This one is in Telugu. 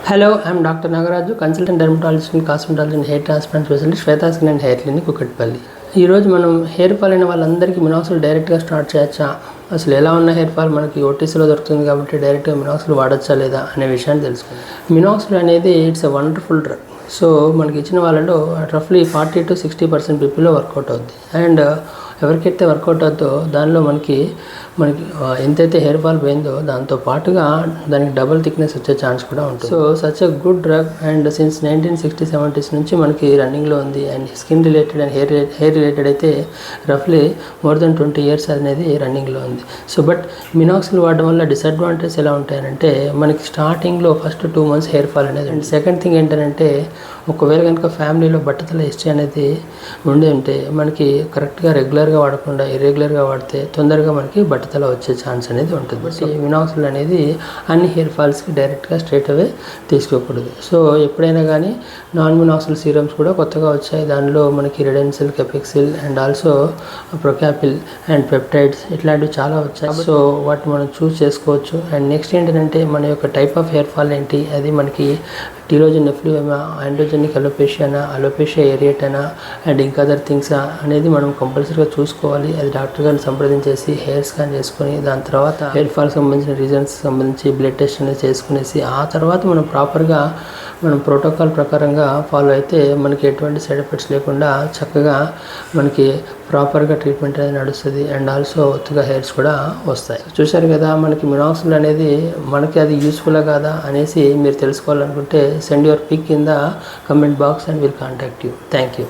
Hello, I'm Dr. Nagaraju, consultant dermatologist and cosmetologist and hair transplant specialist, Shweta Skin and Hair Clinic, Kukatpally. ఈరోజు మనం హెయిర్ ఫాల్ అయిన వాళ్ళందరికీ మినాక్సిల్ డైరెక్ట్గా స్టార్ట్ చేయొచ్చా, అసలు ఎలా ఉన్న హెయిర్ ఫాల్ మనకి ఓటీసీలో దొరుకుతుంది కాబట్టి డైరెక్ట్గా మినాక్సిల్ వాడచ్చా లేదా అనే విషయాన్ని తెలుసుకుందాం. మినాక్సిల్ అనేది it's a wonderful drug. So మనకి ఇచ్చిన వాళ్ళలో రఫ్లీ 40 to 60% పీపుల్లో వర్కౌట్ అవుద్ది. అండ్ ఎవరికైతే వర్కౌట్ అవుతుందో దానిలో మనకి ఎంతైతే హెయిర్ ఫాల్ పోయిందో దాంతో పాటుగా దానికి డబుల్ థిక్నెస్ వచ్చే ఛాన్స్ కూడా ఉంటుంది. So such a good drug and since 1960-70s నుంచి మనకి రన్నింగ్లో ఉంది. And skin related and hair related అయితే రఫ్లీ మోర్ దెన్ 20 years అనేది రన్నింగ్లో ఉంది. సో బట్ మినాక్సిల్ వాడడం వల్ల డిసడ్వాంటేజ్ ఎలా ఉంటాయంటే మనకి స్టార్టింగ్లో ఫస్ట్ 2 months హెయిర్ ఫాల్ అనేది. అండ్ సెకండ్ థింగ్ ఏంటంటే ఒకవేళ కనుక ఫ్యామిలీలో బట్టతల హిస్టరీ అనేది ఉండి ఉంటే మనకి కరెక్ట్గా రెగ్యులర్గా వాడకుండా ఇర్రెగ్యులర్గా వాడితే తొందరగా మనకి బట్టతల వచ్చే ఛాన్స్ అనేది ఉంటుంది. బట్ ఈ మినాక్సిల్ అనేది అన్ని హెయిర్ ఫాల్స్కి డైరెక్ట్గా స్ట్రైట్ అవే తీసుకోకూడదు. సో ఎప్పుడైనా కానీ నాన్ మినాక్సిల్ సీరమ్స్ కూడా కొత్తగా వచ్చాయి. దానిలో మనకి redensyl, capixyl and also procapil and peptides ఇట్లాంటివి చాలా వచ్చాయి. సో వాటిని మనం చూస్ చేసుకోవచ్చు. అండ్ నెక్స్ట్ ఏంటంటే మన యొక్క టైప్ ఆఫ్ హెయిర్ ఫాల్ ఏంటి, అది మనకి టీలోజన్ నెఫ్లూయమా, ఆండ్రోజెనిక్ అలోపేషియానా, అలోపేషియా ఏరియేటానా అండ్ ఇంకా అదర్ థింగ్సా అనేది మనం కంపల్సరీగా చూసుకోవాలి. అది డాక్టర్ గారిని సంప్రదించేసి హెయిర్ స్కాన్ చేసుకొని దాని తర్వాత హెయిర్ ఫాల్ సంబంధించిన రీజన్స్ సంబంధించి బ్లడ్ టెస్ట్ అనేది చేసుకునేసి ఆ తర్వాత మనం ప్రాపర్గా మనం ప్రోటోకాల్ ప్రకారంగా ఫాలో అయితే మనకి ఎటువంటి సైడ్ ఎఫెక్ట్స్ లేకుండా చక్కగా మనకి ప్రాపర్గా ట్రీట్మెంట్ అనేది నడుస్తుంది. అండ్ ఆల్సో ఒత్తుగా హెయిర్స్ కూడా వస్తాయి. చూశారు కదా, మనకి మినాక్సిల్ అనేది మనకి అది యూస్ఫుల్గా కాదా అనేసి మీరు తెలుసుకోవాలనుకుంటే send your pic in the comment box and will contact you. Thank you.